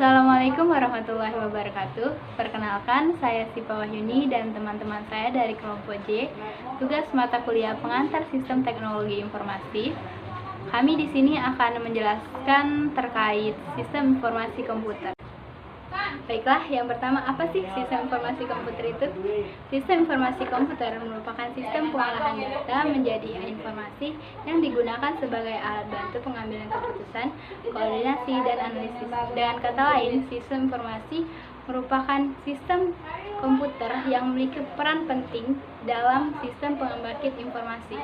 Assalamualaikum warahmatullahi wabarakatuh. Perkenalkan, saya Sipa Wahyuni dan teman-teman saya dari kelompok J, tugas mata kuliah pengantar sistem teknologi informasi. Kami di sini akan menjelaskan terkait sistem informasi komputer. Baiklah, yang pertama, apa sih sistem informasi komputer itu? Sistem informasi komputer merupakan sistem pengolahan data menjadi informasi yang digunakan sebagai alat bantu pengambilan keputusan, koordinasi, dan analisis. Dengan kata lain, sistem informasi merupakan sistem komputer yang memiliki peran penting dalam sistem pembangkit informasi.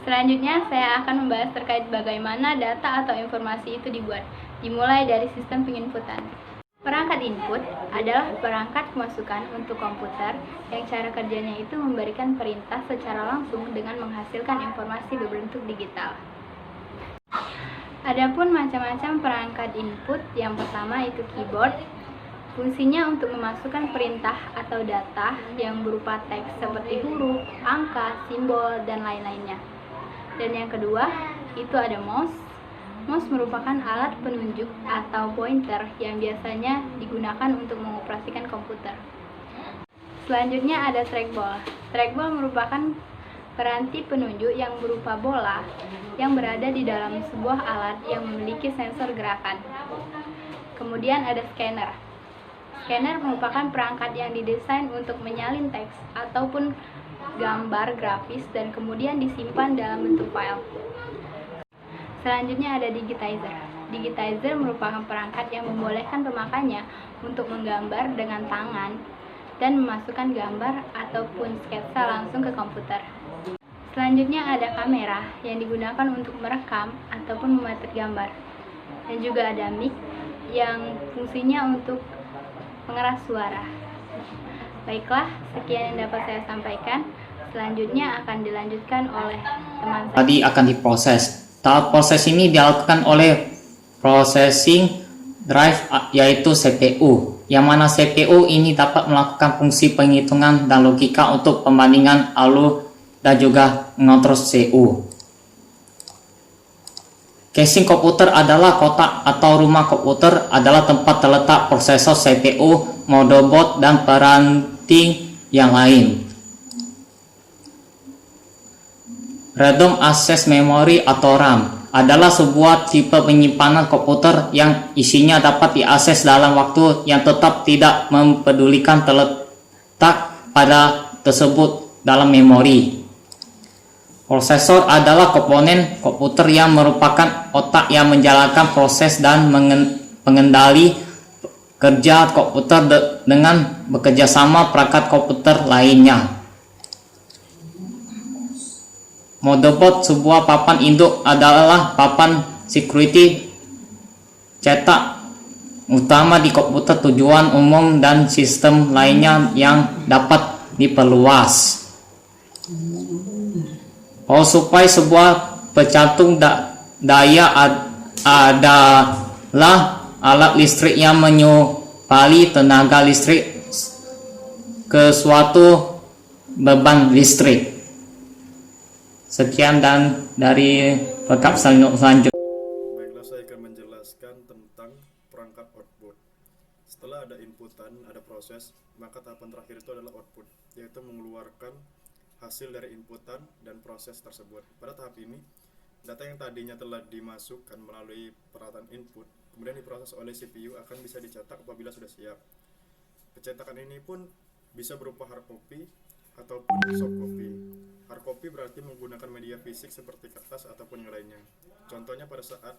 Selanjutnya, saya akan membahas terkait bagaimana data atau informasi itu dibuat, dimulai dari sistem penginputan. Perangkat input adalah perangkat kemasukan untuk komputer yang cara kerjanya itu memberikan perintah secara langsung dengan menghasilkan informasi berbentuk digital. Adapun macam-macam perangkat input, yang pertama itu keyboard. Fungsinya untuk memasukkan perintah atau data yang berupa teks seperti huruf, angka, simbol, dan lain-lainnya. Dan yang kedua, itu ada mouse. Mouse merupakan alat penunjuk atau pointer yang biasanya digunakan untuk mengoperasikan komputer. Selanjutnya ada trackball. Trackball merupakan peranti penunjuk yang berupa bola yang berada di dalam sebuah alat yang memiliki sensor gerakan. Kemudian ada scanner. Scanner merupakan perangkat yang didesain untuk menyalin teks ataupun gambar grafis dan kemudian disimpan dalam bentuk file. Selanjutnya ada digitizer. Digitizer merupakan perangkat yang membolehkan pemakainya untuk menggambar dengan tangan dan memasukkan gambar ataupun sketsa langsung ke komputer. Selanjutnya ada kamera yang digunakan untuk merekam ataupun memotret gambar. Dan juga ada mic yang fungsinya untuk pengeras suara. Baiklah, sekian yang dapat saya sampaikan. Selanjutnya akan dilanjutkan oleh teman saya. Tadi akan diproses. Tahap proses ini dilakukan oleh processing drive yaitu CPU, yang mana CPU ini dapat melakukan fungsi penghitungan dan logika untuk pembandingan alur dan juga mengontrol CPU. Casing komputer adalah kotak atau rumah komputer, adalah tempat terletak prosesor CPU, motherboard, dan peranti yang lain. Random Access Memory atau RAM adalah sebuah tipe penyimpanan komputer yang isinya dapat diakses dalam waktu yang tetap, tidak mempedulikan terletak pada tersebut dalam memori. Prosesor adalah komponen komputer yang merupakan otak yang menjalankan proses dan mengendali kerja komputer dengan bekerjasama perangkat komputer lainnya. Motherboard, sebuah papan induk, adalah papan security cetak utama di komputer tujuan umum dan sistem lainnya yang dapat diperluas. Power supply, sebuah pecantum daya adalah alat listrik yang menyupali tenaga listrik ke suatu beban listrik. Sekian dan dari lengkap selanjutnya. Baiklah, saya akan menjelaskan tentang perangkat output. Setelah ada inputan, ada proses, maka tahapan terakhir itu adalah output, yaitu mengeluarkan hasil dari inputan dan proses tersebut. Pada tahap ini, data yang tadinya telah dimasukkan melalui peralatan input, kemudian diproses oleh CPU, akan bisa dicetak apabila sudah siap. Pencetakan ini pun bisa berupa hard copy ataupun soft copy. Hard copy berarti menggunakan media fisik seperti kertas ataupun yang lainnya. Contohnya pada saat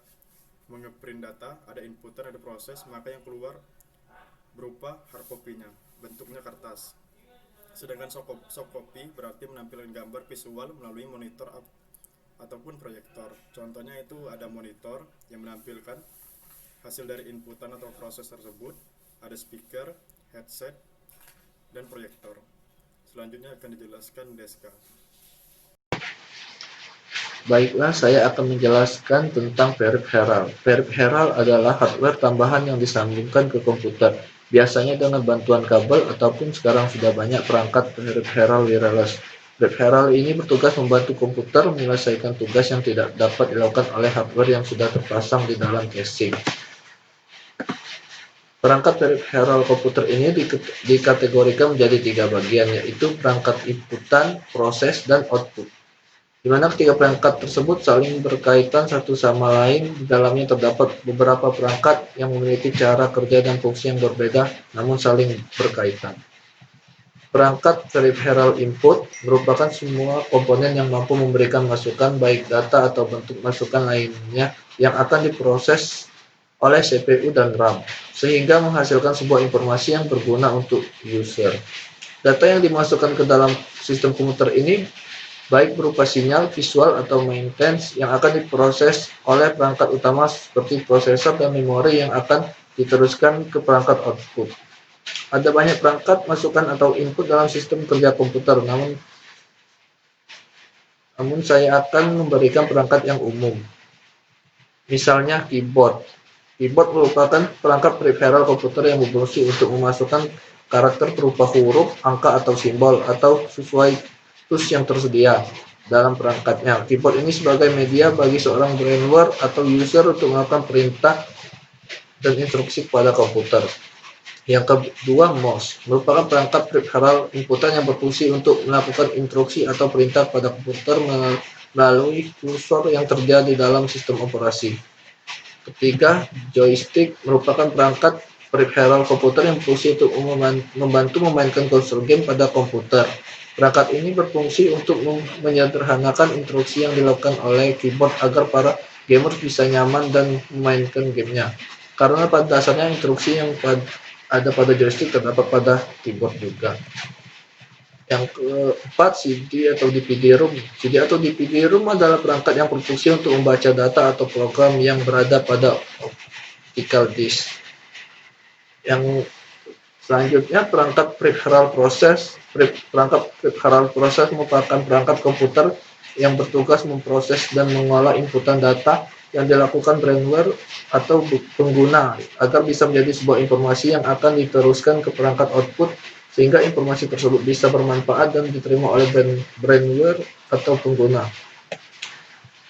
mengeprint data, ada inputan, ada proses, maka yang keluar berupa hard copy-nya, bentuknya kertas. Sedangkan soft copy berarti menampilkan gambar visual melalui monitor ataupun proyektor. Contohnya itu ada monitor yang menampilkan hasil dari inputan atau proses tersebut, ada speaker, headset, dan proyektor. Selanjutnya akan dijelaskan Deska. Baiklah, saya akan menjelaskan tentang peripheral. Peripheral adalah hardware tambahan yang disambungkan ke komputer, biasanya dengan bantuan kabel ataupun sekarang sudah banyak perangkat peripheral wireless. Peripheral ini bertugas membantu komputer menyelesaikan tugas yang tidak dapat dilakukan oleh hardware yang sudah terpasang di dalam casing. Perangkat peripheral komputer ini dikategorikan menjadi 3 bagian, yaitu perangkat inputan, proses, dan output. Di mana ketiga perangkat tersebut saling berkaitan satu sama lain. Di dalamnya terdapat beberapa perangkat yang memiliki cara kerja dan fungsi yang berbeda, namun saling berkaitan. Perangkat peripheral input merupakan semua komponen yang mampu memberikan masukan, baik data atau bentuk masukan lainnya, yang akan diproses oleh CPU dan RAM, sehingga menghasilkan sebuah informasi yang berguna untuk user. Data yang dimasukkan ke dalam sistem komputer ini baik berupa sinyal, visual, atau maintenance yang akan diproses oleh perangkat utama seperti prosesor dan memori yang akan diteruskan ke perangkat output. Ada banyak perangkat masukan atau input dalam sistem kerja komputer, namun saya akan memberikan perangkat yang umum. Misalnya keyboard. Keyboard merupakan perangkat peripheral komputer yang berfungsi untuk memasukkan karakter berupa huruf, angka, atau simbol, atau sesuai tools yang tersedia dalam perangkatnya. Keyboard ini sebagai media bagi seorang brainware atau user untuk melakukan perintah dan instruksi kepada komputer. Yang kedua, mouse merupakan perangkat peripheral inputan yang berfungsi untuk melakukan instruksi atau perintah pada komputer melalui kursor yang terjadi di dalam sistem operasi. Ketiga, joystick merupakan perangkat peripheral komputer yang berfungsi untuk membantu memainkan konsol game pada komputer. Perangkat ini berfungsi untuk menyederhanakan instruksi yang dilakukan oleh keyboard agar para gamers bisa nyaman dan memainkan gamenya. Karena pada dasarnya instruksi yang ada pada joystick terdapat pada keyboard juga. Yang keempat, CD atau DVD ROM. CD atau DVD ROM adalah perangkat yang berfungsi untuk membaca data atau program yang berada pada optical disk. Yang selanjutnya, perangkat peripheral process. Perangkat peripheral process merupakan perangkat komputer yang bertugas memproses dan mengolah inputan data yang dilakukan brainware atau pengguna agar bisa menjadi sebuah informasi yang akan diteruskan ke perangkat output, sehingga informasi tersebut bisa bermanfaat dan diterima oleh brainware atau pengguna.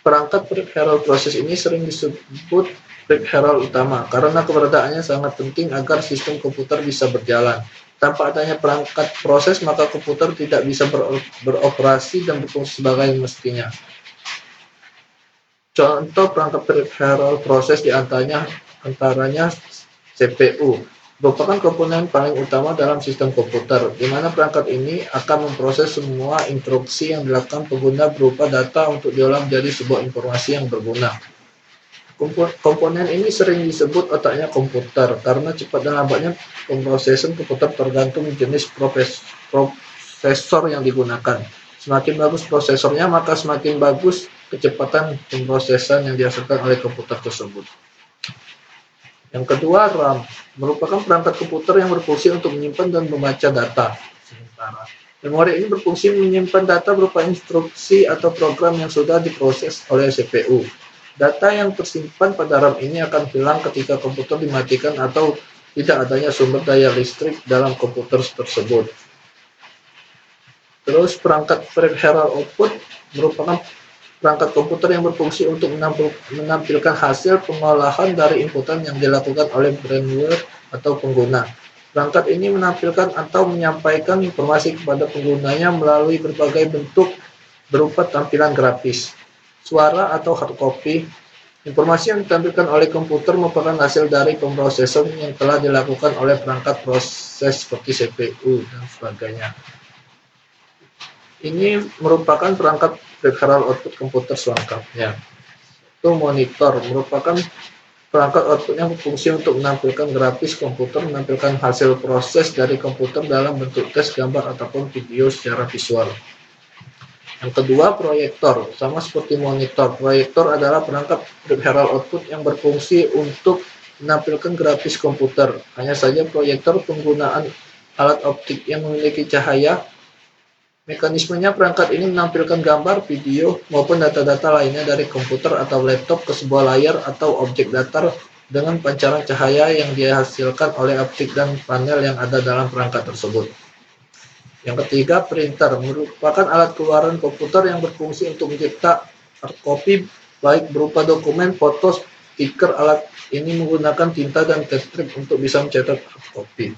Perangkat peripheral process ini sering disebut peripheral utama karena keberadaannya sangat penting agar sistem komputer bisa berjalan. Tanpa adanya perangkat proses, maka komputer tidak bisa beroperasi dan berfungsi sebagai mestinya. Contoh perangkat peripheral proses diantaranya CPU, merupakan komponen paling utama dalam sistem komputer, di mana perangkat ini akan memproses semua instruksi yang dilakukan pengguna berupa data untuk diolah menjadi sebuah informasi yang berguna. Komponen ini sering disebut otaknya komputer, karena cepat dan lambatnya pemrosesan komputer tergantung jenis prosesor yang digunakan. Semakin bagus prosesornya, maka semakin bagus kecepatan pemrosesan yang dihasilkan oleh komputer tersebut. Yang kedua, RAM merupakan perangkat komputer yang berfungsi untuk menyimpan dan membaca data. Sementara memori ini berfungsi menyimpan data berupa instruksi atau program yang sudah diproses oleh CPU. Data yang tersimpan pada RAM ini akan hilang ketika komputer dimatikan atau tidak adanya sumber daya listrik dalam komputer tersebut. Terus, perangkat peripheral output merupakan perangkat komputer yang berfungsi untuk menampilkan hasil pengolahan dari inputan yang dilakukan oleh brainware atau pengguna. Perangkat ini menampilkan atau menyampaikan informasi kepada penggunanya melalui berbagai bentuk berupa tampilan grafis, suara, atau hard copy. Informasi yang ditampilkan oleh komputer merupakan hasil dari pemrosesan yang telah dilakukan oleh perangkat proses seperti CPU dan sebagainya. Ini merupakan perangkat peripheral output komputer selengkapnya. Itu monitor merupakan perangkat output yang berfungsi untuk menampilkan grafis komputer, menampilkan hasil proses dari komputer dalam bentuk teks, gambar, ataupun video secara visual. Yang kedua, proyektor. Sama seperti monitor, proyektor adalah perangkat peripheral output yang berfungsi untuk menampilkan grafis komputer. Hanya saja proyektor penggunaan alat optik yang memiliki cahaya. Mekanismenya, perangkat ini menampilkan gambar, video, maupun data-data lainnya dari komputer atau laptop ke sebuah layar atau objek datar dengan pancaran cahaya yang dihasilkan oleh optik dan panel yang ada dalam perangkat tersebut. Yang ketiga, printer merupakan alat keluaran komputer yang berfungsi untuk mencetak hard copy baik berupa dokumen, foto, speaker, alat ini menggunakan tinta dan cat strip untuk bisa mencetak kopi.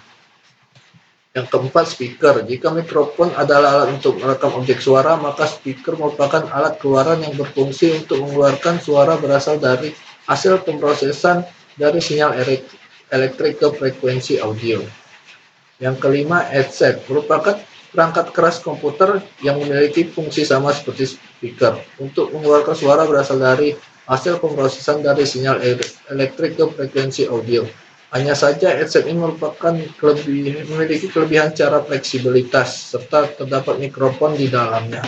Yang keempat, speaker. Jika mikrofon adalah alat untuk merekam objek suara, maka speaker merupakan alat keluaran yang berfungsi untuk mengeluarkan suara berasal dari hasil pemrosesan dari sinyal elektrik ke frekuensi audio. Yang kelima, headset merupakan perangkat keras komputer yang memiliki fungsi sama seperti speaker untuk mengeluarkan suara berasal dari hasil pemrosesan dari sinyal elektrik ke frekuensi audio. Hanya saja headset ini memiliki kelebihan secara fleksibilitas serta terdapat mikrofon di dalamnya.